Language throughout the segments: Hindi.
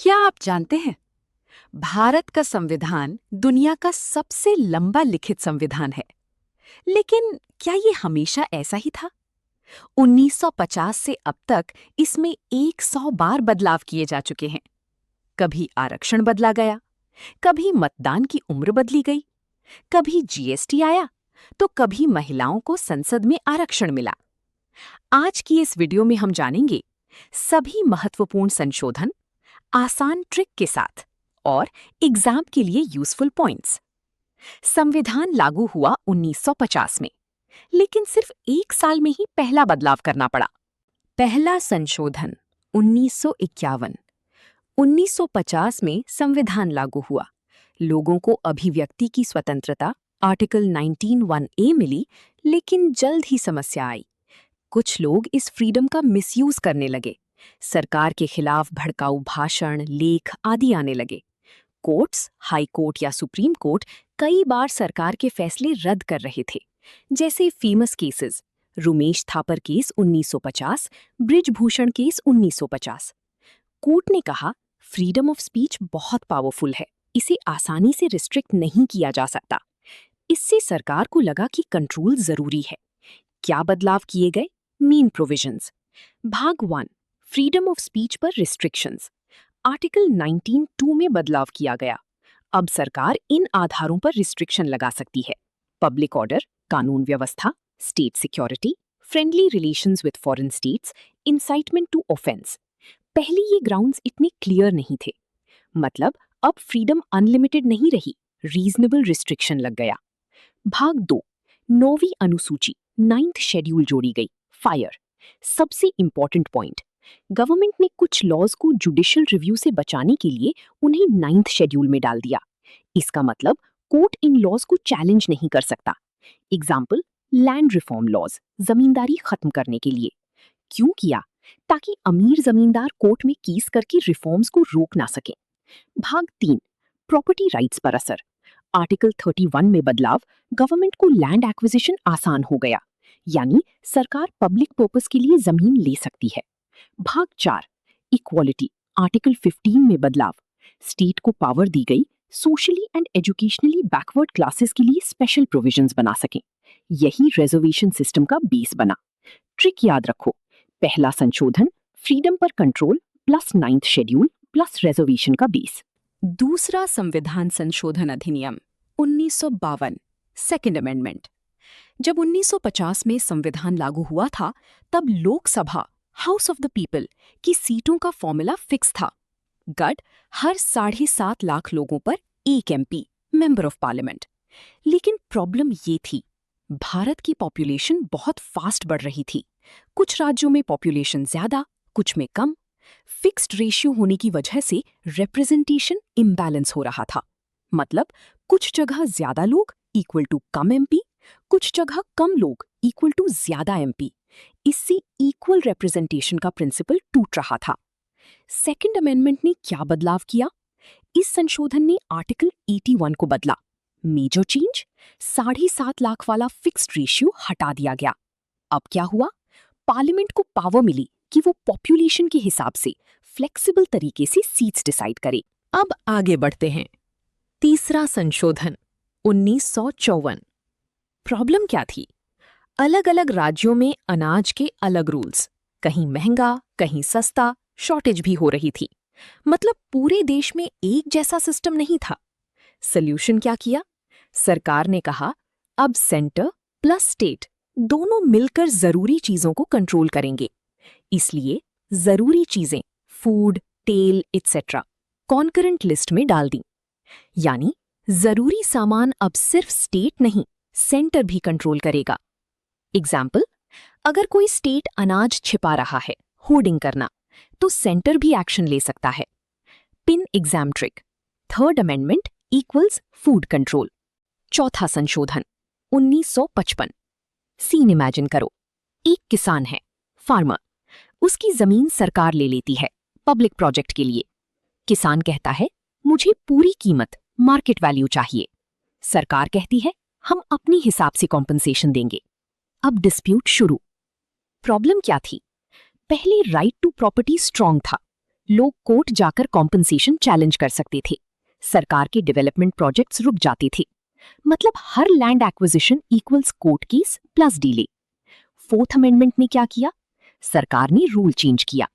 क्या आप जानते हैं, भारत का संविधान दुनिया का सबसे लंबा लिखित संविधान है। लेकिन क्या ये हमेशा ऐसा ही था? 1950 से अब तक इसमें 100 बार बदलाव किए जा चुके हैं। कभी आरक्षण बदला गया, कभी मतदान की उम्र बदली गई, कभी जीएसटी आया, तो कभी महिलाओं को संसद में आरक्षण मिला। आज की इस वीडियो में हम जानेंगे सभी महत्वपूर्ण संशोधन आसान ट्रिक के साथ और एग्जाम के लिए यूजफुल पॉइंट्स। संविधान लागू हुआ 1950 में, लेकिन सिर्फ 1 साल में ही पहला बदलाव करना पड़ा। पहला संशोधन 1951। 1950 में संविधान लागू हुआ। लोगों को अभिव्यक्ति की स्वतंत्रता आर्टिकल 19(1)(a) मिली, लेकिन जल्द ही समस्या आई। कुछ लोग इस फ्रीडम का मिसयूज करने लगे। सरकार के खिलाफ भड़काऊ भाषण, लेख आदि आने लगे। कोर्ट्स, हाई कोर्ट या सुप्रीम कोर्ट कई बार सरकार के फैसले रद्द कर रहे थे, जैसे famous cases Rumesh Thapar case 1950, Brijbhushan case 1950। Court ने कहा, फ्रीडम ऑफ स्पीच बहुत पावरफुल है, इसे आसानी से रिस्ट्रिक्ट नहीं किया जा सकता। इससे सरकार को लगा कि कंट्रोल जरूरी है। क्या बदलाव किए गए? Main provisions. भाग 1, फ्रीडम ऑफ स्पीच पर रिस्ट्रिक्शंस। आर्टिकल 19(2) में बदलाव किया गया। अब सरकार इन आधारों पर रिस्ट्रिक्शन लगा सकती है: पब्लिक ऑर्डर, कानून व्यवस्था, state security, friendly relations with foreign states, incitement to offence. पहले ये ग्राउंड्स इतने क्लियर नहीं थे। मतलब अब फ्रीडम अनलिमिटेड नहीं रही, रीजनेबल रिस्ट्रिक्शन लग गया। भाग 2, 9वीं अनुसूची 9th शेड्यूल जोड़ी गई। फायर। सबसे इंपॉर्टेंट पॉइंट, गवर्नमेंट ने कुछ लॉज को जुडिशियल रिव्यू से बचाने के लिए उन्हें 9th शेड्यूल में डाल दिया। इसका मतलब कोर्ट इन लॉज को चैलेंज नहीं कर सकता। एग्जाम्पल, लैंड रिफॉर्म लॉज, जमींदारी खत्म करने के लिए। क्यों किया? ताकि अमीर जमींदार कोर्ट में केस करके रिफॉर्म्स को रोक ना सके। भाग 3, प्रॉपर्टी राइट्स पर असर। आर्टिकल 31 में बदलाव, गवर्नमेंट को लैंड एक्विजिशन आसान हो गया, यानी सरकार पब्लिक पर्पस के लिए जमीन ले सकती है। भाग 4, इक्वालिटी। आर्टिकल 15 में बदलाव, स्टेट को पावर दी गई socially and educationally backward classes के लिए स्पेशल प्रोविजंस बना सकें। यही रिजर्वेशन सिस्टम का बेस बना। ट्रिक याद रखो, पहला संशोधन फ्रीडम पर control plus 9th schedule plus reservation का बेस। दूसरा संविधान संशोधन अधिनियम 1952, सेकेंड अमेंडमेंट। जब 1950 में संविधान लागू हुआ था, तब Lok Sabha, house of the people की सीटों का फॉर्मूला फिक्स था। गढ़ हर 7.5 लाख लोगों पर 1 MP, मेंबर ऑफ पार्लियामेंट। लेकिन प्रॉब्लम ये थी, भारत की पॉपुलेशन बहुत फास्ट बढ़ रही थी। कुछ राज्यों में पॉपुलेशन ज्यादा, कुछ में कम। फिक्स्ड रेशियो होने की वजह से रिप्रेजेंटेशन इम्बैलेंस हो रहा था। मतलब कुछ जगह ज्यादा लोग इक्वल टू कम MP, कुछ जगह कम लोग इक्वल टू ज्यादा MP। इससे इक्वल रिप्रेजेंटेशन का प्रिंसिपल टूट रहा था। सेकंड अमेंडमेंट ने क्या बदलाव किया? इस संशोधन ने आर्टिकल 81 को बदला। मेजर चेंज, 7.5 लाख वाला फिक्स्ड रेशियो हटा दिया गया। अब क्या हुआ? पार्लियामेंट को पावर मिली कि वो पॉपुलेशन के हिसाब से फ्लेक्सिबल तरीके से सीट्स डिसाइड करे। अब आगे बढ़ते हैं। तीसरा संशोधन 1954। प्रॉब्लम क्या थी? अलग अलग राज्यों में अनाज के अलग रूल्स, कहीं महंगा, कहीं सस्ता, शॉर्टेज भी हो रही थी। मतलब पूरे देश में एक जैसा सिस्टम नहीं था। सॉल्यूशन क्या किया? सरकार ने कहा, अब सेंटर प्लस स्टेट दोनों मिलकर जरूरी चीजों को कंट्रोल करेंगे। इसलिए जरूरी चीजें, फूड, तेल एटसेट्रा, कॉन्करेंट लिस्ट में डाल दी। यानी जरूरी सामान अब सिर्फ स्टेट नहीं, सेंटर भी कंट्रोल करेगा। एग्जाम्पल, अगर कोई स्टेट अनाज छिपा रहा है, होर्डिंग करना, तो सेंटर भी एक्शन ले सकता है। Pin exam trick, third amendment equals food control. चौथा संशोधन 1955। सीन इमेजिन करो, एक किसान है, फार्मर। उसकी जमीन सरकार ले लेती है पब्लिक प्रोजेक्ट के लिए। किसान कहता है, मुझे पूरी कीमत, मार्केट वैल्यू चाहिए। सरकार कहती है, हम अपनी हिसाब से कॉम्पनसेशन देंगे। अब डिस्प्यूट शुरू। प्रॉब्लम क्या थी? पहले राइट टू प्रॉपर्टी स्ट्रांग था, लोग कोर्ट जाकर कॉम्पनसेशन चैलेंज कर सकते थे। सरकार के डेवलपमेंट प्रोजेक्ट्स रुक जाते थे। मतलब हर land acquisition equals court case plus delay. Fourth amendment ने क्या किया? सरकार ने रूल चेंज किया।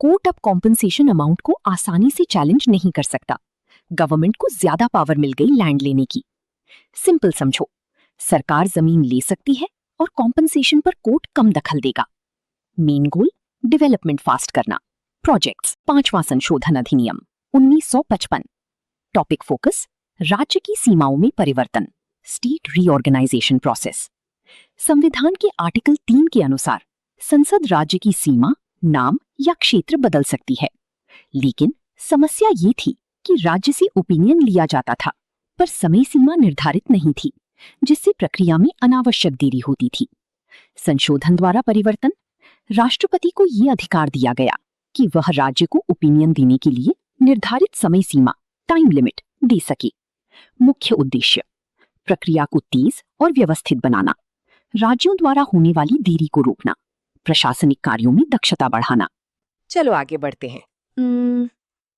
कोर्ट अब कॉम्पनसेशन अमाउंट को आसानी से चैलेंज नहीं कर सकता। गवर्नमेंट को ज्यादा पावर मिल गई लैंड लेने की। सिंपल समझो, सरकार जमीन ले सकती है और कॉम्पनसेशन पर कोर्ट कम दखल देगा। मेन गोल डेवलपमेंट फास्ट करना। प्रोजेक्ट्स 5वां संशोधन अधिनियम 1955। टॉपिक फोकस राज्य की सीमाओं में परिवर्तन, स्टेट रीऑर्गेनाइजेशन प्रोसेस। संविधान के आर्टिकल 3 के अनुसार संसद राज्य की सीमा, नाम या क्षेत्र बदल सकती है। लेकिन समस्या ये थी कि राज्य से ओपिनियन लिया जाता था पर समय सीमा निर्धारित नहीं थी, जिससे प्रक्रिया में अनावश्यक देरी होती थी। संशोधन द्वारा परिवर्तन, राष्ट्रपति को यह अधिकार दिया गया कि वह राज्य को ओपिनियन देने के लिए निर्धारित समय सीमा, टाइम लिमिट दे सके। मुख्य उद्देश्य प्रक्रिया को तेज और व्यवस्थित बनाना, राज्यों द्वारा होने वाली देरी को रोकना, प्रशासनिक कार्यों में दक्षता बढ़ाना। चलो आगे बढ़ते हैं।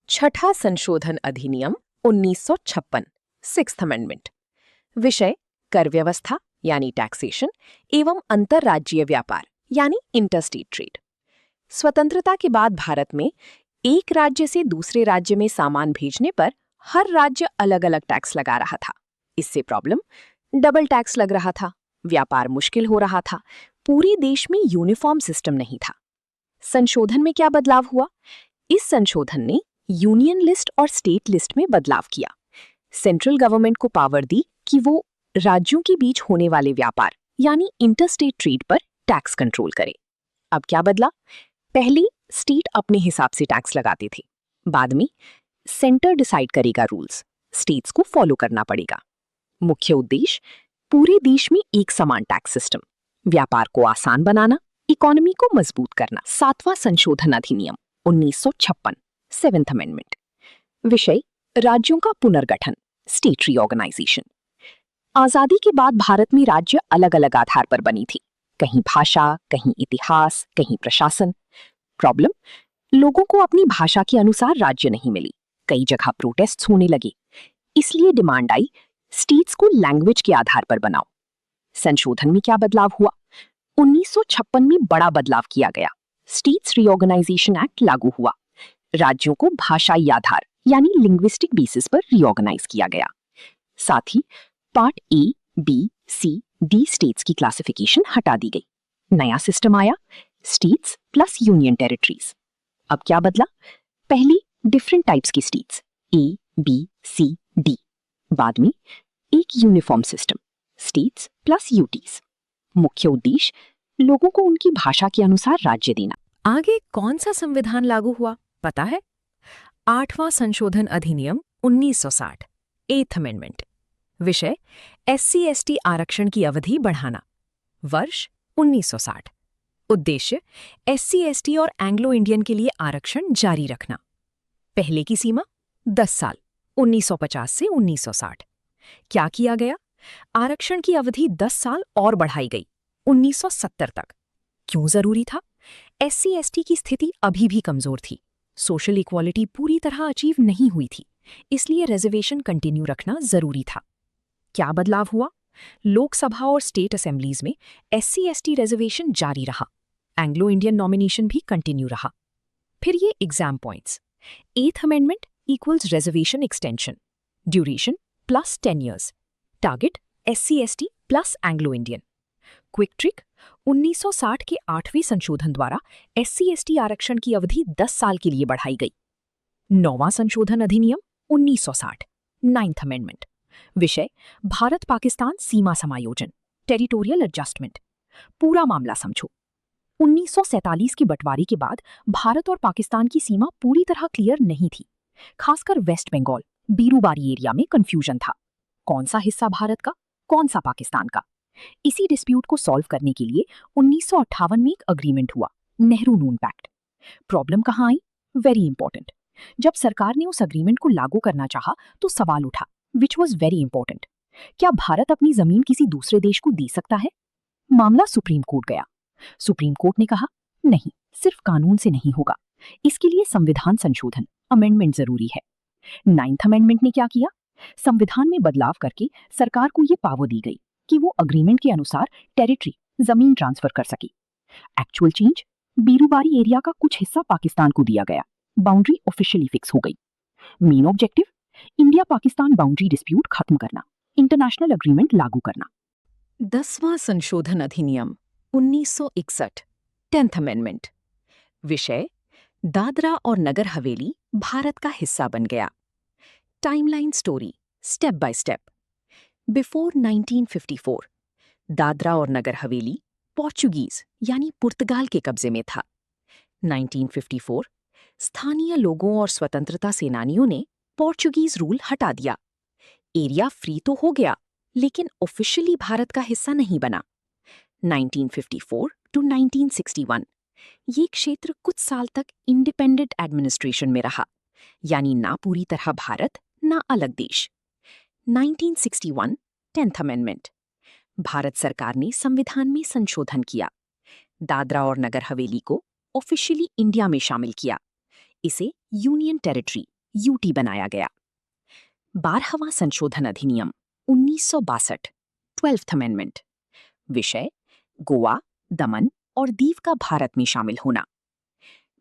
छठा संशोधन अधिनियम 1956, सिक्स्थ अमेंडमेंट। विषय कर व्यवस्था यानी टैक्सेशन एवं अंतरराज्यीय व्यापार यानी इंटरस्टेट ट्रेड। स्वतंत्रता के बाद भारत में एक राज्य से दूसरे राज्य में सामान भेजने पर हर राज्य अलग अलग टैक्स लगा रहा था। इससे प्रॉब्लम, डबल टैक्स लग रहा था, व्यापार मुश्किल हो रहा था, पूरे देश में यूनिफॉर्म सिस्टम नहीं था। संशोधन में क्या बदलाव हुआ? इस संशोधन ने यूनियन लिस्ट और स्टेट लिस्ट में बदलाव किया। सेंट्रल गवर्नमेंट को पावर दी कि वो राज्यों के बीच होने वाले व्यापार यानी इंटरस्टेट ट्रेड पर टैक्स कंट्रोल करे। अब क्या बदला? पहले स्टेट अपने हिसाब से टैक्स लगाते थे, बाद में सेंटर डिसाइड करेगा रूल्स, स्टेट्स को फॉलो करना पड़ेगा। मुख्य उद्देश्य पूरे देश में एक समान टैक्स सिस्टम, व्यापार को आसान बनाना, इकोनॉमी को मजबूत करना। 7वां संशोधन अधिनियम 1956, सेवेंथ अमेंडमेंट। विषय राज्यों का पुनर्गठन, स्टेट रीऑर्गेनाइजेशन। आजादी के बाद भारत में राज्य अलग अलग आधार पर बनी थी, कहीं भाषा, कहीं इतिहास, कहीं प्रशासन। प्रॉब्लम, लोगों को अपनी भाषा के अनुसार राज्य नहीं मिली, कई जगह प्रोटेस्ट्स होने लगे। इसलिए डिमांड आई स्टेट्स को लैंग्वेज के आधार पर बनाओ। संशोधन में क्या बदलाव हुआ? 1956 में बड़ा बदलाव किया गया। स्टेट्स रीऑर्गेनाइजेशन एक्ट लागू हुआ। राज्यों को भाषाई आधार यानी लिंग्विस्टिक बेसिस पर रीऑर्गेनाइज किया गया। साथ ही part A, B, C, D states की क्लासिफिकेशन हटा दी गई। नया सिस्टम आया, स्टेट्स प्लस यूनियन टेरिटरीज। अब क्या बदला? पहले डिफरेंट टाइप्स की स्टेट्स ए, बी, सी, डी, बाद में एक uniform system states plus UTs. मुख्य उद्देश्य लोगों को उनकी भाषा के अनुसार राज्य देना। आगे कौन सा संविधान लागू हुआ पता है? 8वां संशोधन अधिनियम 1960, एथ अमेंडमेंट। विषय SC/ST आरक्षण की अवधि बढ़ाना। वर्ष 1960। उद्देश्य SC/ST और एंग्लो इंडियन के लिए आरक्षण जारी रखना। पहले की सीमा 10 साल 1950 से 1960। क्या किया गया? आरक्षण की अवधि 10 साल और बढ़ाई गई 1970 तक। क्यों जरूरी था? SC/ST की स्थिति अभी भी कमजोर थी, सोशल इक्वालिटी पूरी तरह अचीव नहीं हुई थी, इसलिए रिजर्वेशन कंटिन्यू रखना जरूरी था। क्या बदलाव हुआ? लोकसभा और स्टेट असेंबलीज में SC/ST रिजर्वेशन जारी रहा, एंग्लो इंडियन नॉमिनेशन भी कंटिन्यू रहा। फिर ये exam points. 8th amendment equals reservation extension, duration plus 10 years, target SC/ST plus Anglo Indian. Quick trick, 1960 के 8वें संशोधन द्वारा SC/ST आरक्षण की अवधि 10 साल के लिए बढ़ाई गई। 9वां संशोधन अधिनियम 1960, 9th अमेंडमेंट। विषय भारत पाकिस्तान सीमा समायोजन, टेरिटोरियल एडजस्टमेंट। पूरा मामला समझो। 1947 के बंटवारे के बाद भारत और पाकिस्तान की सीमा पूरी तरह क्लियर नहीं थी। खासकर वेस्ट बंगाल, बीरूबारी एरिया में कंफ्यूजन था। कौन सा हिस्सा भारत का, कौन सा पाकिस्तान का? इसी डिस्प्यूट को सॉल्व करने के लिए 1958 में एक अग्रीमेंट हुआ, नेहरू नून पैक्ट। प्रॉब्लम कहाँ आई? Very important. जब सरकार ने उस अग्रीमेंट को लागू करना चाहा तो सवाल उठा, विच वॉज वेरी इंपॉर्टेंट, क्या भारत अपनी जमीन किसी दूसरे देश को दे सकता है? मामला सुप्रीम कोर्ट गया। सुप्रीम कोर्ट ने कहा नहीं, सिर्फ कानून से नहीं होगा, इसके लिए संविधान संशोधन अमेंडमेंट जरूरी है। 9th अमेंडमेंट ने क्या किया? संविधान में बदलाव करके सरकार को ये पावर दी गई कि वो अग्रीमेंट के अनुसार टेरिटरी जमीन ट्रांसफर कर सके। एक्चुअल चेंज, बीरूबारी एरिया का कुछ हिस्सा पाकिस्तान को दिया गया, बाउंड्री ऑफिशियली फिक्स हो गई। Main objective, India Pakistan boundary dispute खत्म करना, इंटरनेशनल अग्रीमेंट लागू करना। 10वां संशोधन अधिनियम 1961 10th अमेंडमेंट। विषय दादरा और नगर हवेली भारत का हिस्सा बन गया। Timeline story step by step. Before 1954 Dadra और नगर हवेली पोर्चुगीज यानी पुर्तगाल के कब्जे में था। 1954 स्थानीय लोगों और स्वतंत्रता सेनानियों ने पोर्चुगीज रूल हटा दिया। एरिया फ्री तो हो गया, लेकिन ऑफिशियली भारत का हिस्सा नहीं बना। 1954 टू 1961 ये क्षेत्र कुछ साल तक इंडिपेंडेंट एडमिनिस्ट्रेशन में रहा, यानी ना पूरी तरह भारत ना अलग देश। 1961 10th अमेंडमेंट। भारत सरकार ने संविधान में संशोधन किया। दादरा और नगर हवेली को ऑफिशियली इंडिया में शामिल किया। इसे यूनियन टेरिटरी यूटी बनाया गया। 12वां संशोधन अधिनियम 1962 12th अमेंडमेंट। विषय गोवा, दमन और दीव का भारत में शामिल होना।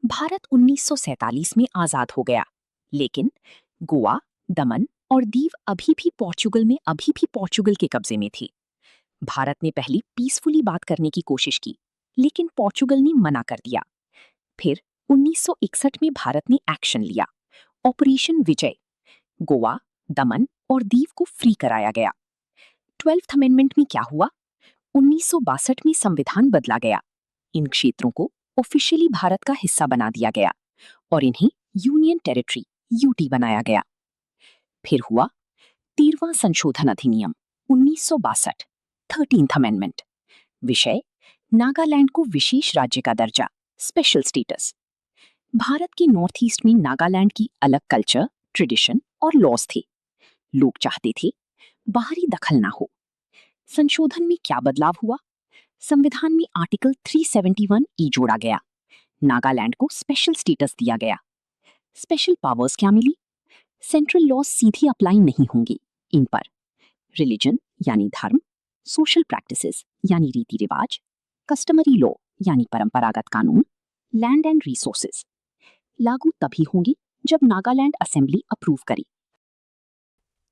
भारत 1947 में आजाद हो गया, लेकिन गोवा, दमन और दीव अभी भी पोर्चुगल के कब्जे में थे। भारत ने पहले पीसफुली बात करने की कोशिश की, लेकिन पोर्चुगल ने मना कर दिया। फिर 1961 में भारत ने एक्शन लिया, ऑपरेशन विजय। गोवा, दमन और दीव को फ्री कराया गया। 12th अमेंडमेंट में क्या हुआ? 1962 में संविधान बदला गया। इन क्षेत्रों को ऑफिशियली भारत का हिस्सा बना दिया गया और इन्हें यूनियन टेरिटरी यूटी बनाया गया। फिर हुआ 13वां संशोधन अधिनियम 1962 13th अमेंडमेंट। विषय नागालैंड को विशेष राज्य का दर्जा, स्पेशल स्टेटस। भारत के नॉर्थ ईस्ट में नागालैंड की अलग कल्चर, ट्रेडिशन और लॉज थे। लोग चाहते थे बाहरी दखल ना हो। संशोधन में क्या बदलाव हुआ? संविधान में आर्टिकल 371 जोड़ा गया। नागालैंड को स्पेशल स्टेटस दिया गया। स्पेशल पावर्स क्या मिली? सेंट्रल लॉज सीधे अप्लाई नहीं होंगे इन पर। रिलीजन यानी धर्म, सोशल प्रैक्टिसेस यानी रीति रिवाज, कस्टमरी लॉ यानी परंपरागत कानून, लैंड एंड रिसोर्सेज लागू तभी होंगी जब नागालैंड असेंबली अप्रूव करे।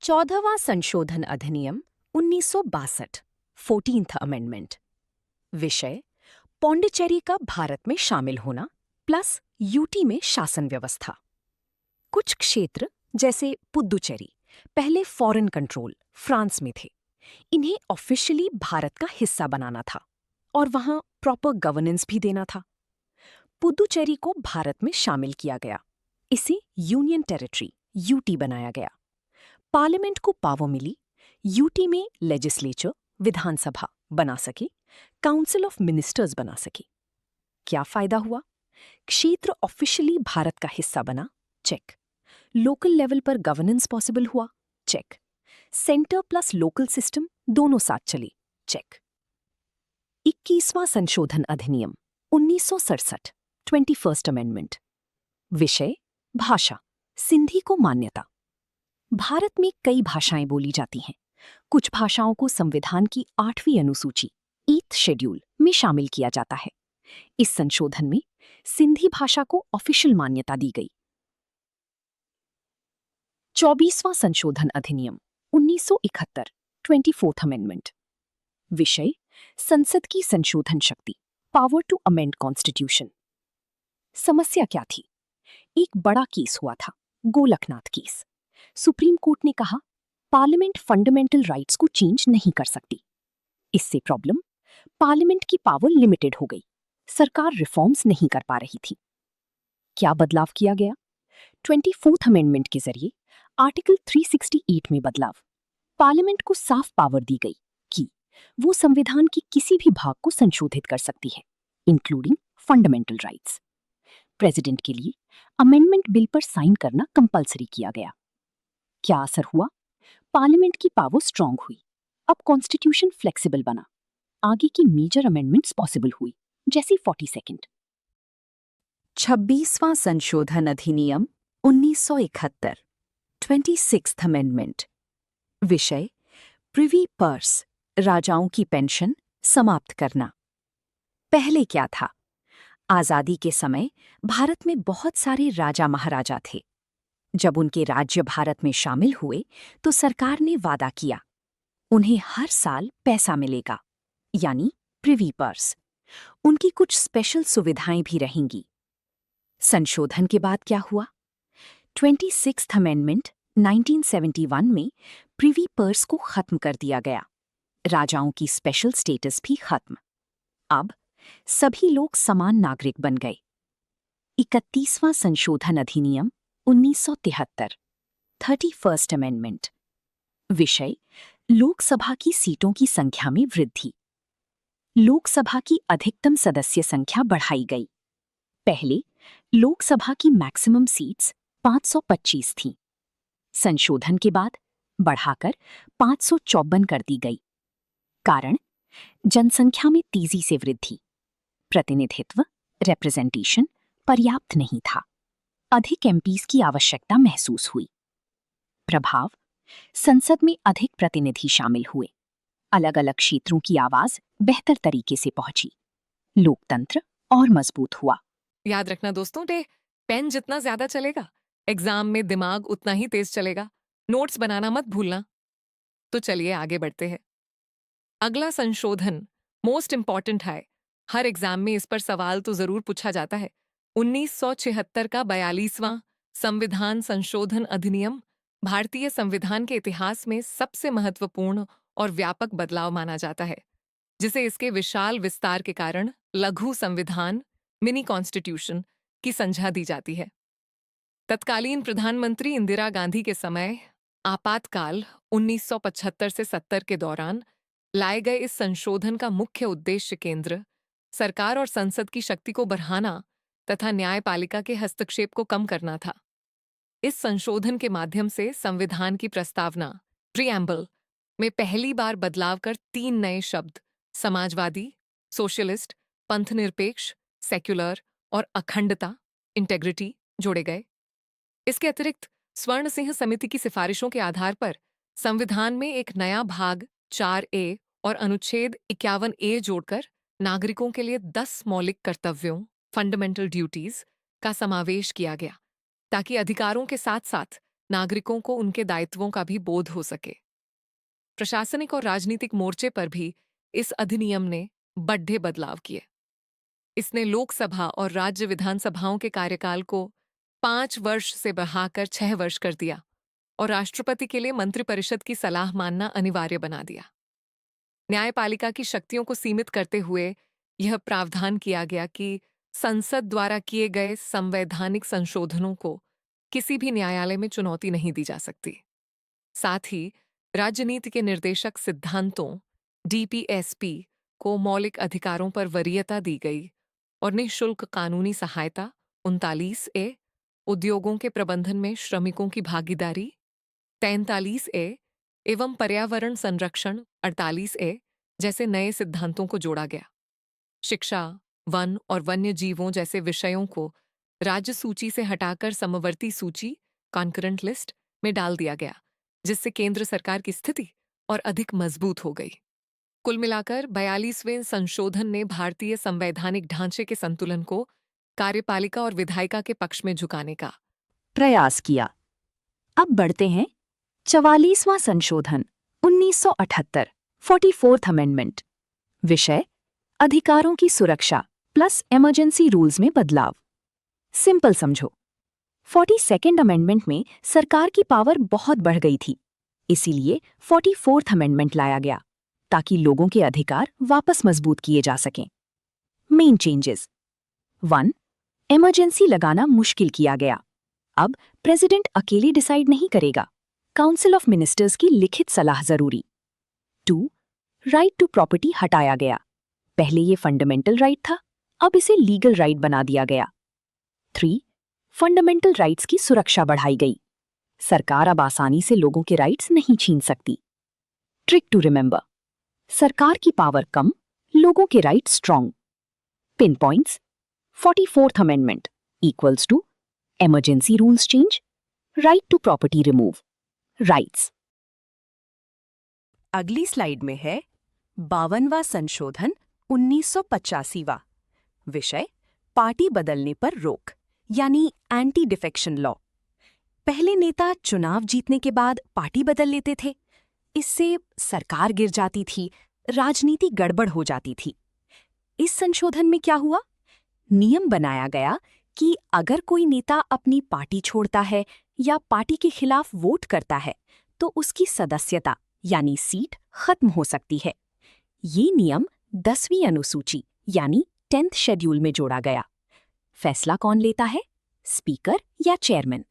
14वां संशोधन अधिनियम 1962 14th अमेंडमेंट। विषय पौंडीचेरी का भारत में शामिल होना प्लस यूटी में शासन व्यवस्था। कुछ क्षेत्र जैसे पुद्दुचेरी पहले फॉरेन कंट्रोल फ्रांस में थे। इन्हें ऑफिशियली भारत का हिस्सा बनाना था और वहां प्रॉपर गवर्नेंस भी देना था। पुद्दुचेरी को भारत में शामिल किया गया। इसे यूनियन टेरिटरी यूटी बनाया गया। पार्लियामेंट को पावर मिली। यूटी में लेजिस्लेचर विधानसभा बना सके, काउंसिल ऑफ मिनिस्टर्स बना सके। क्या फायदा हुआ? क्षेत्र ऑफिशियली भारत का हिस्सा बना, चेक। लोकल लेवल पर गवर्नेंस पॉसिबल हुआ, check. Centre plus local system दोनों साथ चले, चेक। 21वां संशोधन अधिनियम 1967 21st अमेंडमेंट। विषय भाषा, सिंधी को मान्यता। भारत में कई भाषाएं बोली जाती हैं। कुछ भाषाओं को संविधान की 8वीं अनुसूची 8th शेड्यूल में शामिल किया जाता है। इस संशोधन में सिंधी भाषा को ऑफिशियल मान्यता दी गई। 24वां संशोधन अधिनियम 1971 24th अमेंडमेंट। विषय संसद की संशोधन शक्ति, पावर टू अमेंड कॉन्स्टिट्यूशन। समस्या क्या थी? एक बड़ा केस हुआ था, गोलकनाथ केस। सुप्रीम कोर्ट ने कहा पार्लियामेंट फंडामेंटल राइट्स को चेंज नहीं कर सकती। इससे प्रॉब्लम, पार्लियामेंट की पावर लिमिटेड हो गई। सरकार रिफॉर्म्स नहीं कर पा रही थी। क्या बदलाव किया गया? 24th अमेंडमेंट के जरिए आर्टिकल 368 में बदलाव। पार्लियामेंट को साफ पावर दी गई कि वो संविधान के किसी भी भाग को संशोधित कर सकती है, इंक्लूडिंग फंडामेंटल राइट्स। प्रेसिडेंट के लिए अमेंडमेंट बिल पर साइन करना कंपलसरी किया गया। क्या असर हुआ? पार्लियामेंट की पावर स्ट्रांग हुई। अब कॉन्स्टिट्यूशन फ्लेक्सिबल बना। आगे की मेजर अमेंडमेंट्स पॉसिबल हुई, जैसे 42nd। 26वां संशोधन अधिनियम 1971 26th अमेंडमेंट। विषय प्रिवी पर्स, राजाओं की पेंशन समाप्त करना। पहले क्या था? आजादी के समय भारत में बहुत सारे राजा महाराजा थे। जब उनके राज्य भारत में शामिल हुए तो सरकार ने वादा किया उन्हें हर साल पैसा मिलेगा, यानी प्रिवी पर्स। उनकी कुछ स्पेशल सुविधाएं भी रहेंगी। संशोधन के बाद क्या हुआ? 26th अमेंडमेंट 1971 में प्रिवी पर्स को खत्म कर दिया गया। राजाओं की स्पेशल स्टेटस भी खत्म। अब सभी लोग समान नागरिक बन गए। 31वां संशोधन अधिनियम 1973 31st अमेंडमेंट। विषय लोकसभा की सीटों की संख्या में वृद्धि। लोकसभा की अधिकतम सदस्य संख्या बढ़ाई गई। पहले लोकसभा की मैक्सिमम सीट्स 525 थीं। संशोधन के बाद बढ़ाकर 554 कर दी गई। कारण जनसंख्या में तेजी से वृद्धि। प्रतिनिधित्व रिप्रेजेंटेशन पर्याप्त नहीं था। अधिक एमपीज की आवश्यकता महसूस हुई। प्रभाव संसद में अधिक प्रतिनिधि शामिल हुए। अलग अलग क्षेत्रों की आवाज बेहतर तरीके से पहुंची। लोकतंत्र और मजबूत हुआ। याद रखना दोस्तों, पेन जितना ज्यादा चलेगा, एग्जाम में दिमाग उतना ही तेज चलेगा। नोट्स बनाना मत भूलना। तो चलिए आगे बढ़ते हैं। अगला संशोधन मोस्ट इंपॉर्टेंट है। हर एग्जाम में इस पर सवाल तो जरूर पूछा जाता है। 1976 का 42वां संविधान संशोधन अधिनियम भारतीय संविधान के इतिहास में सबसे महत्वपूर्ण और व्यापक बदलाव माना जाता है, जिसे इसके विशाल विस्तार के कारण लघु संविधान मिनी कॉन्स्टिट्यूशन की संज्ञा दी जाती है। तत्कालीन प्रधानमंत्री इंदिरा गांधी के समय आपातकाल 1975 से 70 के दौरान लाए गए इस संशोधन का मुख्य उद्देश्य केंद्र सरकार और संसद की शक्ति को बढ़ाना तथा न्यायपालिका के हस्तक्षेप को कम करना था। इस संशोधन के माध्यम से संविधान की प्रस्तावना प्रीएम्बल में पहली बार बदलाव कर 3 नए शब्द समाजवादी, सोशलिस्ट, पंथनिरपेक्ष, सेक्युलर और अखंडता इंटेग्रिटी जोड़े गए। इसके अतिरिक्त स्वर्ण सिंह समिति की सिफारिशों के आधार पर संविधान में एक नया भाग 4A और अनुच्छेद 51A जोड़कर नागरिकों के लिए 10 मौलिक कर्तव्यों फंडामेंटल ड्यूटीज का समावेश किया गया, ताकि अधिकारों के साथ साथ नागरिकों को उनके दायित्वों का भी बोध हो सके। प्रशासनिक और राजनीतिक मोर्चे पर भी इस अधिनियम ने बड़े बदलाव किए। इसने लोकसभा और राज्य विधानसभाओं के कार्यकाल को 5 वर्ष से बढ़ाकर 6 वर्ष कर दिया और राष्ट्रपति के लिए मंत्रिपरिषद की सलाह मानना अनिवार्य बना दिया। न्यायपालिका की शक्तियों को सीमित करते हुए यह प्रावधान किया गया कि संसद द्वारा किए गए संवैधानिक संशोधनों को किसी भी न्यायालय में चुनौती नहीं दी जा सकती। साथ ही राजनीति के निर्देशक सिद्धांतों DPSP को मौलिक अधिकारों पर वरीयता दी गई और निःशुल्क कानूनी सहायता 39A, उद्योगों के प्रबंधन में श्रमिकों की भागीदारी 43A एवं पर्यावरण संरक्षण 48A जैसे नए सिद्धांतों को जोड़ा गया। शिक्षा, वन और वन्य जीवों जैसे विषयों को राज्य सूची से हटाकर समवर्ती सूची कॉन्करेंट लिस्ट में डाल दिया गया, जिससे केंद्र सरकार की स्थिति और अधिक मजबूत हो गई। कुल मिलाकर 42वें संशोधन ने भारतीय संवैधानिक ढांचे के संतुलन को कार्यपालिका और विधायिका के पक्ष में झुकाने का प्रयास किया। अब बढ़ते हैं 44वां संशोधन 1978 44th अमेंडमेंट। विषय अधिकारों की सुरक्षा प्लस इमरजेंसी रूल्स में बदलाव। सिंपल समझो, 42nd अमेंडमेंट में सरकार की पावर बहुत बढ़ गई थी, इसीलिए 44th अमेंडमेंट लाया गया ताकि लोगों के अधिकार वापस मजबूत किए जा सकें। Main changes 1. इमरजेंसी लगाना मुश्किल किया गया। अब प्रेसिडेंट अकेले डिसाइड नहीं करेगा, काउंसिल ऑफ मिनिस्टर्स की लिखित सलाह जरूरी। 2. राइट टू प्रॉपर्टी हटाया गया। पहले ये फंडामेंटल राइट था, अब इसे लीगल राइट बना दिया गया। 3. फंडामेंटल राइट्स की सुरक्षा बढ़ाई गई। सरकार अब आसानी से लोगों के राइट्स नहीं छीन सकती। ट्रिक टू रिमेंबर, सरकार की पावर कम, लोगों के right strong. Pin points 44th amendment equals to emergency rules change, right to property remove, rights. अगली स्लाइड में है 52वां संशोधन 1985वां। विषय पार्टी बदलने पर रोक यानी एंटी डिफेक्शन लॉ। पहले नेता चुनाव जीतने के बाद पार्टी बदल लेते थे। इससे सरकार गिर जाती थी, राजनीति गड़बड़ हो जाती थी। इस संशोधन में क्या हुआ? नियम बनाया गया कि अगर कोई नेता अपनी पार्टी छोड़ता है या पार्टी के खिलाफ वोट करता है तो उसकी सदस्यता यानी सीट खत्म हो सकती है। ये नियम 10वीं अनुसूची यानी 10th शेड्यूल में जोड़ा गया। फैसला कौन लेता है? स्पीकर या चेयरमैन।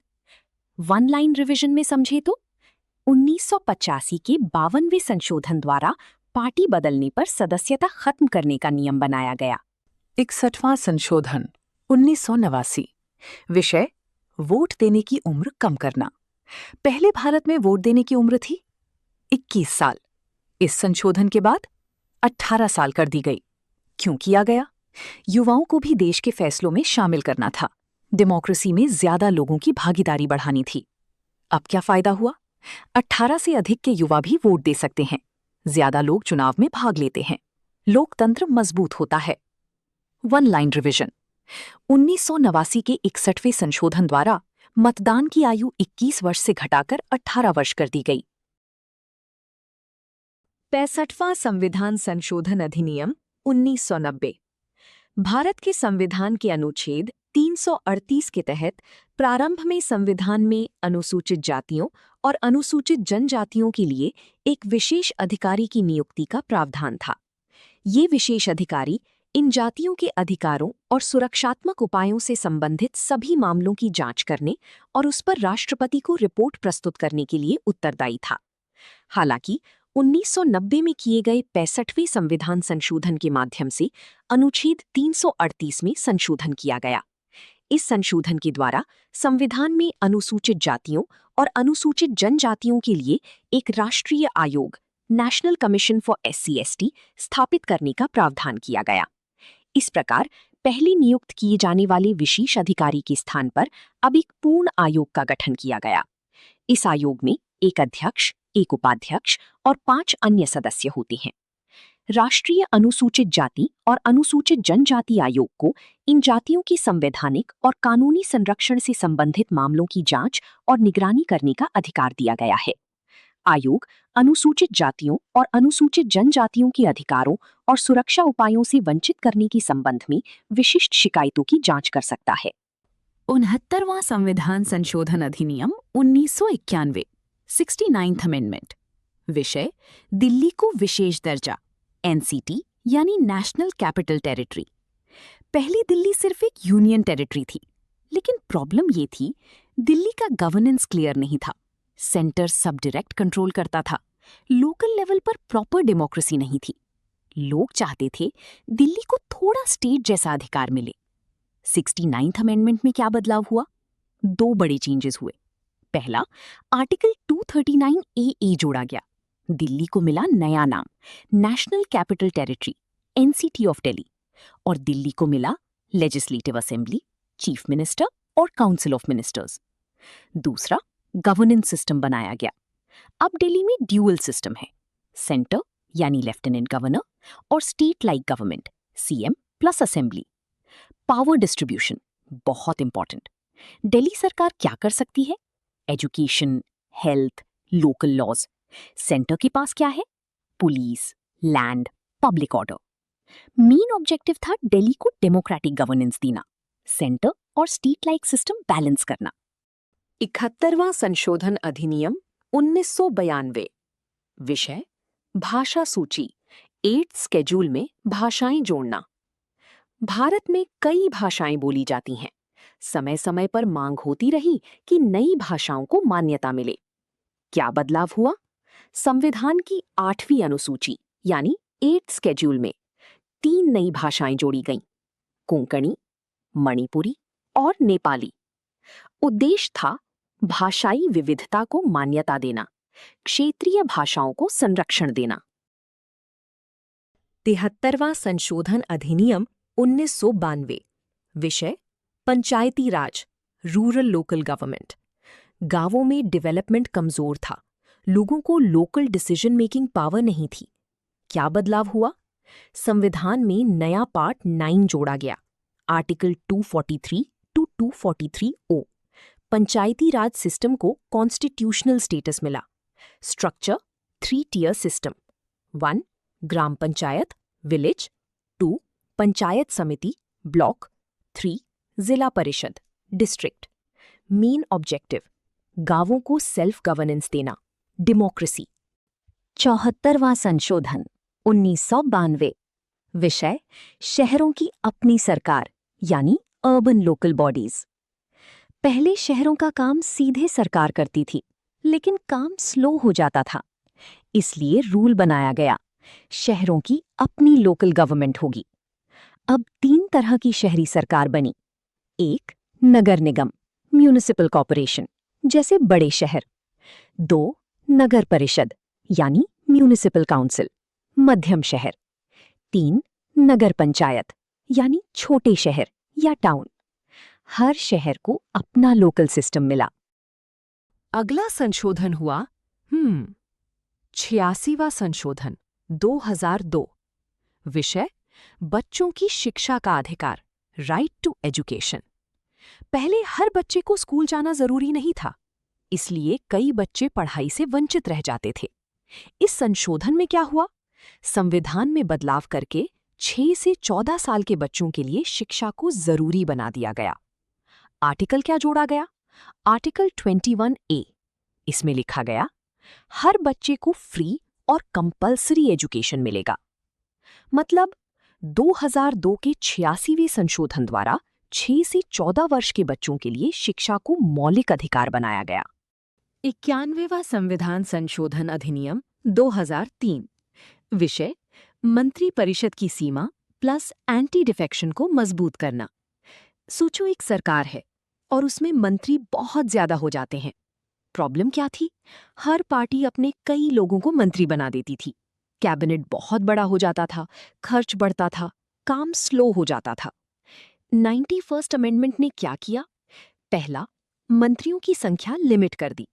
वन लाइन रिवीजन में समझे तो 1985 के 52वें संशोधन द्वारा पार्टी बदलने पर सदस्यता खत्म करने का नियम बनाया गया। 61वां संशोधन 1989। विषय वोट देने की उम्र कम करना। पहले भारत में वोट देने की उम्र थी 21 साल। इस संशोधन के बाद 18 साल कर दी गई। क्यों किया गया? युवाओं को भी देश के फैसलों में शामिल करना था। डेमोक्रेसी में ज्यादा लोगों की भागीदारी बढ़ानी थी। अब क्या फायदा हुआ? 18 से अधिक के युवा भी वोट दे सकते हैं। ज्यादा लोग चुनाव में भाग लेते हैं। लोकतंत्र मजबूत होता है। वन लाइन रिवीजन 1989 के 61वें संशोधन द्वारा मतदान की आयु 21 वर्ष से घटाकर 18 वर्ष कर दी गई। 65वां संविधान संशोधन अधिनियम 1990। भारत के संविधान के अनुच्छेद 338 के तहत प्रारंभ में संविधान में अनुसूचित जातियों और अनुसूचित जनजातियों के लिए एक विशेष अधिकारी की नियुक्ति का प्रावधान था। ये विशेष अधिकारी इन जातियों के अधिकारों और सुरक्षात्मक उपायों से संबंधित सभी मामलों की जांच करने और उस पर राष्ट्रपति को रिपोर्ट प्रस्तुत करने के लिए उत्तरदायी था। हालांकि 1990 में किए गए 65वें संविधान संशोधन के माध्यम से अनुच्छेद 338 में संशोधन किया गया। इस संशोधन के द्वारा संविधान में अनुसूचित जातियों और अनुसूचित जनजातियों के लिए एक राष्ट्रीय आयोग नेशनल कमीशन फॉर SC/ST स्थापित करने का प्रावधान किया गया। इस प्रकार पहले नियुक्त किए जाने वाले विशेष अधिकारी के स्थान पर अब एक पूर्ण आयोग का गठन किया गया। इस आयोग में एक अध्यक्ष, एक उपाध्यक्ष और 5 अन्य सदस्य होते हैं। राष्ट्रीय अनुसूचित जाति और अनुसूचित जनजाति आयोग को इन जातियों की संवैधानिक और कानूनी संरक्षण से संबंधित मामलों की जांच और निगरानी करने का अधिकार दिया गया है। आयोग अनुसूचित जातियों और अनुसूचित जनजातियों के अधिकारों और सुरक्षा उपायों से वंचित करने के संबंध में विशिष्ट शिकायतों की जांच कर सकता है। 69वां संविधान संशोधन अधिनियम 1991 69th अमेंडमेंट। विषय दिल्ली को विशेष दर्जा NCT यानी नेशनल कैपिटल टेरिटरी। पहली दिल्ली सिर्फ एक यूनियन टेरिटरी थी, लेकिन प्रॉब्लम ये थी दिल्ली का गवर्नेंस क्लियर नहीं था। सेंटर सब डायरेक्ट कंट्रोल करता था। लोकल लेवल पर प्रॉपर डेमोक्रेसी नहीं थी। लोग चाहते थे दिल्ली को थोड़ा स्टेट जैसा अधिकार मिले। 69th अमेंडमेंट में क्या बदलाव हुआ? 2 बड़े चेंजेस हुए। पहला, आर्टिकल 239AA जोड़ा गया। दिल्ली को मिला नया नाम national capital territory NCT of Delhi, और दिल्ली को मिला लेजिस्लेटिव असेंबली, चीफ मिनिस्टर और काउंसिल ऑफ मिनिस्टर्स। दूसरा, गवर्नेंस सिस्टम बनाया गया। अब दिल्ली में ड्यूअल सिस्टम है, सेंटर यानी लेफ्टिनेंट गवर्नर और state like government CM plus assembly. Power distribution बहुत इंपॉर्टेंट। दिल्ली सरकार क्या कर सकती है? Education, health, local laws. Centre के पास क्या है? Police, land, public order. Main objective था दिल्ली को डेमोक्रेटिक गवर्नेंस देना, सेंटर और स्टेट लाइक सिस्टम बैलेंस करना। 71वां संशोधन अधिनियम 1992। विषय भाषा सूची 8th स्केड्यूल में भाषाएं जोड़ना। भारत में कई भाषाएं बोली जाती हैं। समय समय पर मांग होती रही कि नई भाषाओं को मान्यता मिले। क्या बदलाव हुआ? संविधान की 8वीं अनुसूची यानी 8th स्केड्यूल में 3 नई भाषाएं जोड़ी गईं, कोंकणी, मणिपुरी और नेपाली। उद्देश्य था भाषाई विविधता को मान्यता देना, क्षेत्रीय भाषाओं को संरक्षण देना। 73वां संशोधन अधिनियम 1992। विषय पंचायती राज, रूरल लोकल गवर्नमेंट। गांवों में डेवलपमेंट कमजोर था, लोगों को लोकल डिसीजन मेकिंग पावर नहीं थी। क्या बदलाव हुआ? संविधान में नया पार्ट 9 जोड़ा गया, article 243 to 243 O. Panchayati Raj system को कॉन्स्टिट्यूशनल स्टेटस मिला। Structure 3 tier system. 1 ग्राम पंचायत विलेज, 2 पंचायत समिति ब्लॉक, 3 जिला परिषद डिस्ट्रिक्ट। मेन ऑब्जेक्टिव गांवों को सेल्फ गवर्नेंस देना, डेमोक्रेसी। 74वां संशोधन 1992। विषय शहरों की अपनी सरकार यानी अर्बन लोकल बॉडीज। पहले शहरों का काम सीधे सरकार करती थी, लेकिन काम स्लो हो जाता था। इसलिए रूल बनाया गया, शहरों की अपनी लोकल गवर्नमेंट होगी। अब 3 तरह की शहरी सरकार बनी। 1 नगर निगम म्यूनिसिपल कॉर्पोरेशन जैसे बड़े शहर। 2 नगर परिषद यानी म्यूनिसिपल काउंसिल मध्यम शहर। 3 नगर पंचायत यानी छोटे शहर या टाउन। हर शहर को अपना लोकल सिस्टम मिला। अगला संशोधन हुआ 86वां संशोधन 2002। विषय बच्चों की शिक्षा का अधिकार, राइट टू एजुकेशन। पहले हर बच्चे को स्कूल जाना जरूरी नहीं था, इसलिए कई बच्चे पढ़ाई से वंचित रह जाते थे। इस संशोधन में क्या हुआ? संविधान में बदलाव करके 6 से 14 साल के बच्चों के लिए शिक्षा को जरूरी बना दिया गया। आर्टिकल क्या जोड़ा गया? Article 21A। इसमें लिखा गया हर बच्चे को फ्री और कंपल्सरी एजुकेशन मिलेगा। मतलब 2002 के 86वें संशोधन द्वारा 6 से 14 वर्ष के बच्चों के लिए शिक्षा को मौलिक अधिकार बनाया गया। 91वां संविधान संशोधन अधिनियम 2003। विषय मंत्री परिषद की सीमा प्लस एंटी डिफेक्शन को मजबूत करना। सोचो एक सरकार है और उसमें मंत्री बहुत ज्यादा हो जाते हैं। प्रॉब्लम क्या थी? हर पार्टी अपने कई लोगों को मंत्री बना देती थी। कैबिनेट बहुत बड़ा हो जाता था, खर्च बढ़ता था, काम स्लो हो जाता था। 91st अमेंडमेंट ने क्या किया? पहला, मंत्रियों की संख्या लिमिट कर दी।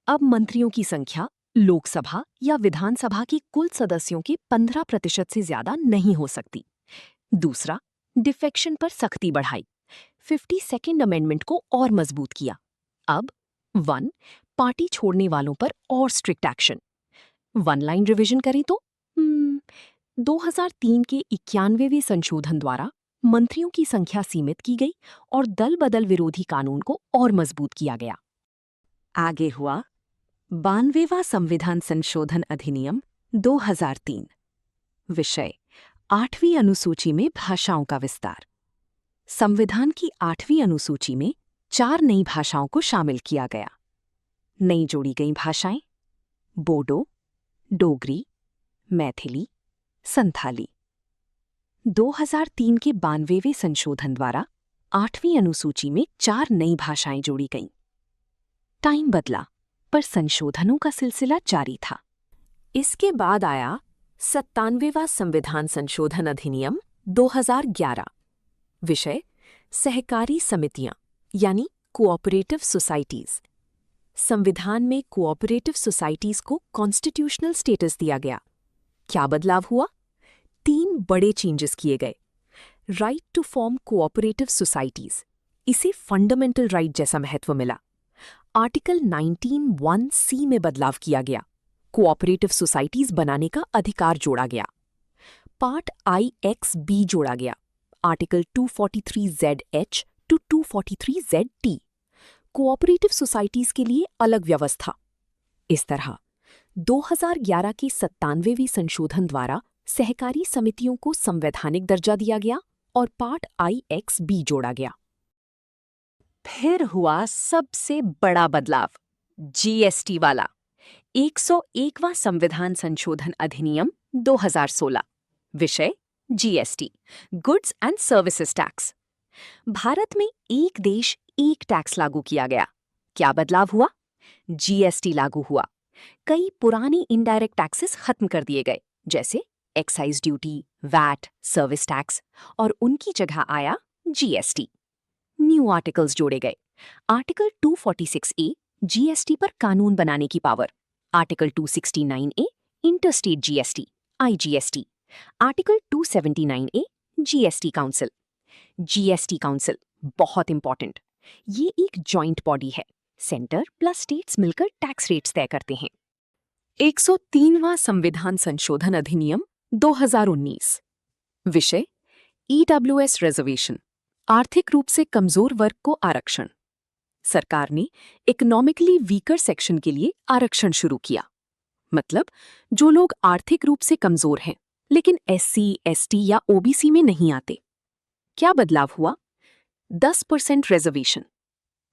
अब मंत्रियों की संख्या लोकसभा या विधानसभा के कुल सदस्यों के 15% से ज्यादा नहीं हो सकती। दूसरा, डिफेक्शन पर सख्ती बढ़ाई। 52nd अमेंडमेंट को और मजबूत किया। अब 1 पार्टी छोड़ने वालों पर और स्ट्रिक्ट एक्शन। 1 लाइन रिवीजन करें तो 2003 के 91वें संशोधन द्वारा मंत्रियों की संख्या सीमित की गई और दल बदल विरोधी कानून को और मजबूत किया गया। आगे हुआ 92वां संविधान संशोधन अधिनियम 2003। विषय 8वीं अनुसूची में भाषाओं का विस्तार। संविधान की 8वीं अनुसूची में 4 नई भाषाओं को शामिल किया गया। नई जोड़ी गई भाषाएं बोडो, डोगरी, मैथिली, संथाली। 2003 के 92वें संशोधन द्वारा 8वीं अनुसूची में 4 नई भाषाएं जोड़ी गईं। टाइम बदला, पर संशोधनों का सिलसिला जारी था। इसके बाद आया 97वां संविधान संशोधन अधिनियम 2011। विषय सहकारी समितियां यानी कोऑपरेटिव सोसाइटीज। संविधान में कोऑपरेटिव सोसाइटीज को कॉन्स्टिट्यूशनल स्टेटस दिया गया। क्या बदलाव हुआ? 3 बड़े चेंजेस किए गए। Right to form cooperative societies, इसे फंडामेंटल राइट जैसा महत्व मिला। आर्टिकल 19(1)(c) में बदलाव किया गया। कोऑपरेटिव सोसाइटीज बनाने का अधिकार जोड़ा गया। पार्ट IX(b) जोड़ा गया। Article 243ZH to 243ZT। Cooperative societies के लिए अलग व्यवस्था। इस तरह 2011 के 97वें संशोधन द्वारा सहकारी समितियों को संवैधानिक दर्जा दिया गया और पार्ट IX(b) जोड़ा गया। फिर हुआ सबसे बड़ा बदलाव, GST वाला। 101वां संविधान संशोधन अधिनियम 2016। विषय GST, goods and services tax. Bharat में एक देश एक टैक्स लागू किया गया। क्या बदलाव हुआ? GST लागू हुआ। कई पुराने इनडायरेक्ट टैक्सेस खत्म कर दिए गए, जैसे excise duty, VAT, service tax, और उनकी जगह आया GST। न्यू आर्टिकल्स जोड़े गए। आर्टिकल 246A जीएसटी पर कानून बनाने की power, article 269A interstate GST IGST, article 279A GST council. GST council बहुत इंपॉर्टेंट, ये एक जॉइंट बॉडी है, सेंटर प्लस स्टेट्स मिलकर टैक्स रेट्स तय करते हैं। 103वां संविधान संशोधन अधिनियम 2019। विषय ईडब्ल्यूएस रिजर्वेशन, आर्थिक रूप से कमजोर वर्ग को आरक्षण। सरकार ने इकोनॉमिकली वीकर सेक्शन के लिए आरक्षण शुरू किया, मतलब जो लोग आर्थिक रूप से कमजोर हैं लेकिन एससी, एसटी या ओबीसी में नहीं आते। क्या बदलाव हुआ? 10% रिजर्वेशन,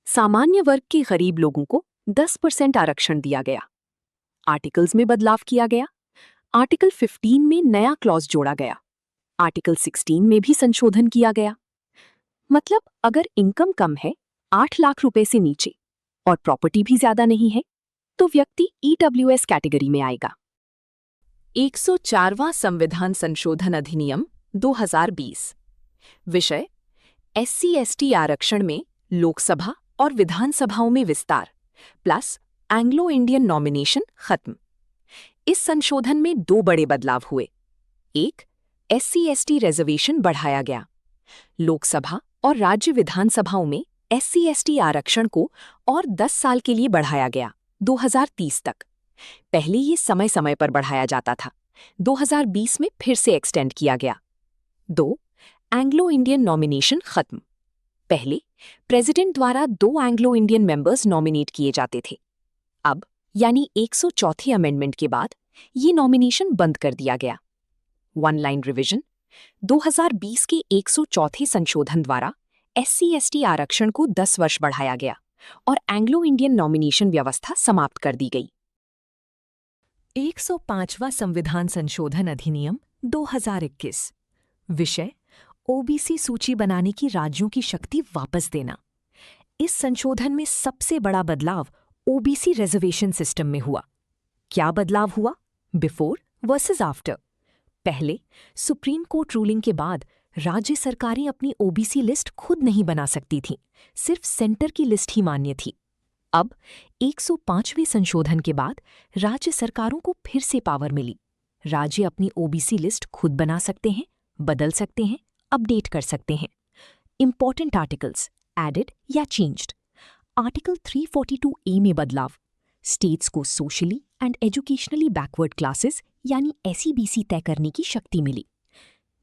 सामान्य वर्ग के गरीब लोगों को 10% आरक्षण दिया गया। आर्टिकल्स में बदलाव किया गया। आर्टिकल 15 में नया क्लॉज जोड़ा गया। आर्टिकल 16 में भी संशोधन किया गया। मतलब अगर इनकम कम है 8 लाख रुपए से नीचे और प्रॉपर्टी भी ज्यादा नहीं है तो व्यक्ति ईडब्ल्यूएस कैटेगरी में आएगा। 104वां संविधान संशोधन अधिनियम 2020। विषय एससी/एसटी आरक्षण में लोकसभा और विधानसभाओं में विस्तार प्लस एंग्लो इंडियन नॉमिनेशन खत्म। इस संशोधन में 2 बड़े बदलाव हुए। एक, एससी/एसटी रिजर्वेशन बढ़ाया गया। लोकसभा और राज्य विधानसभाओं में एससी/एसटी आरक्षण को और 10 साल के लिए बढ़ाया गया, 2030 तक। पहले ये समय समय पर बढ़ाया जाता था, 2020 में फिर से एक्सटेंड किया गया। 2, एंग्लो इंडियन नॉमिनेशन खत्म। पहले प्रेसिडेंट द्वारा 2 एंग्लो इंडियन मेंबर्स नॉमिनेट किए जाते थे। अब यानी 104थे अमेंडमेंट के बाद ये नॉमिनेशन बंद कर दिया गया। 1 लाइन रिवीजन, 2020 के 104थे संशोधन द्वारा एससी/एसटी आरक्षण को 10 वर्ष बढ़ाया गया और एंग्लो इंडियन नॉमिनेशन व्यवस्था समाप्त कर दी गई। 105वां संविधान संशोधन अधिनियम 2021। विषय ओबीसी सूची बनाने की राज्यों की शक्ति वापस देना। इस संशोधन में सबसे बड़ा बदलाव ओबीसी रिजर्वेशन सिस्टम में हुआ। क्या बदलाव हुआ? Before versus after. पहले सुप्रीम कोर्ट रूलिंग के बाद राज्य सरकारें अपनी ओबीसी लिस्ट खुद नहीं बना सकती थीं, सिर्फ सेंटर की लिस्ट ही मान्य थी। अब 105वें संशोधन के बाद राज्य सरकारों को फिर से पावर मिली। राज्य अपनी ओबीसी लिस्ट खुद बना सकते हैं, बदल सकते हैं, अपडेट कर सकते हैं। इंपॉर्टेंट आर्टिकल्स एडेड या चेंज्ड। आर्टिकल 342A में बदलाव, स्टेट्स को socially and educationally backward classes यानी एसईबीसी तय करने की शक्ति मिली।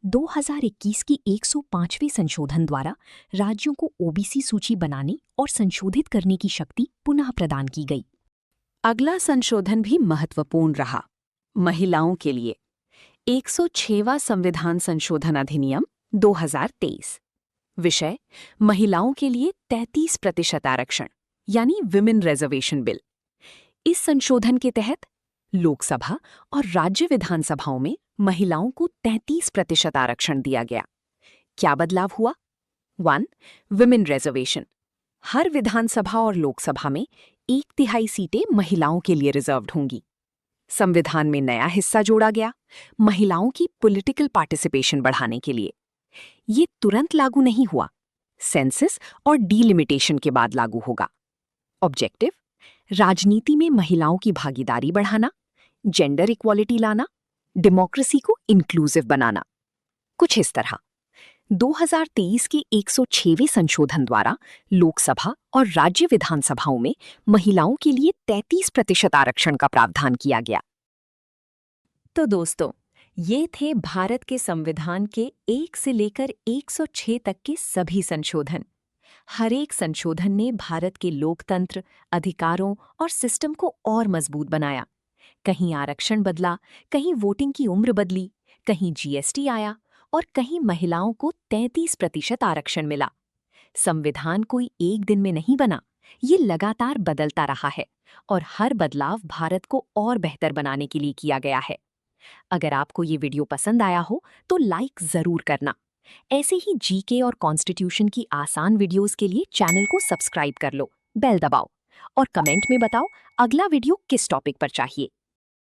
2021 की 105वें संशोधन द्वारा राज्यों को ओबीसी सूची बनाने और संशोधित करने की शक्ति पुनः प्रदान की गई। अगला संशोधन भी महत्वपूर्ण रहा, महिलाओं के लिए। 106वां संविधान संशोधन अधिनियम 2023। विषय महिलाओं के लिए 33% आरक्षण यानी विमेन रिजर्वेशन बिल। इस संशोधन के तहत लोकसभा और राज्य विधानसभाओं में महिलाओं को 33% आरक्षण दिया गया। क्या बदलाव हुआ? 1, विमेन रिजर्वेशन। हर विधानसभा और लोकसभा में 1/3 सीटें महिलाओं के लिए रिजर्व्ड होंगी। संविधान में नया हिस्सा जोड़ा गया, महिलाओं की पॉलिटिकल पार्टिसिपेशन बढ़ाने के लिए। ये तुरंत लागू नहीं हुआ, सेंसस और डीलिमिटेशन के बाद लागू होगा। ऑब्जेक्टिव, राजनीति में महिलाओं की भागीदारी बढ़ाना, जेंडर इक्वालिटी लाना, डेमोक्रेसी को इंक्लूसिव बनाना। कुछ इस तरह 2023 के 106वें संशोधन द्वारा लोकसभा और राज्य विधानसभाओं में महिलाओं के लिए 33% आरक्षण का प्रावधान किया गया। तो दोस्तों, ये थे भारत के संविधान के 1 से लेकर 106 तक के सभी संशोधन। हर एक संशोधन ने भारत के लोकतंत्र, अधिकारों और सिस्टम को और मजबूत बनाया। कहीं आरक्षण बदला, कहीं वोटिंग की उम्र बदली, कहीं जीएसटी आया और कहीं महिलाओं को 33% आरक्षण मिला। संविधान कोई एक दिन में नहीं बना, ये लगातार बदलता रहा है और हर बदलाव भारत को और बेहतर बनाने के लिए किया गया है। अगर आपको ये वीडियो पसंद आया हो तो लाइक जरूर करना। ऐसे ही जीके और कॉन्स्टिट्यूशन की आसान वीडियोस के लिए चैनल को सब्सक्राइब कर लो, बेल दबाओ और कमेंट में बताओ अगला वीडियो किस टॉपिक पर चाहिए।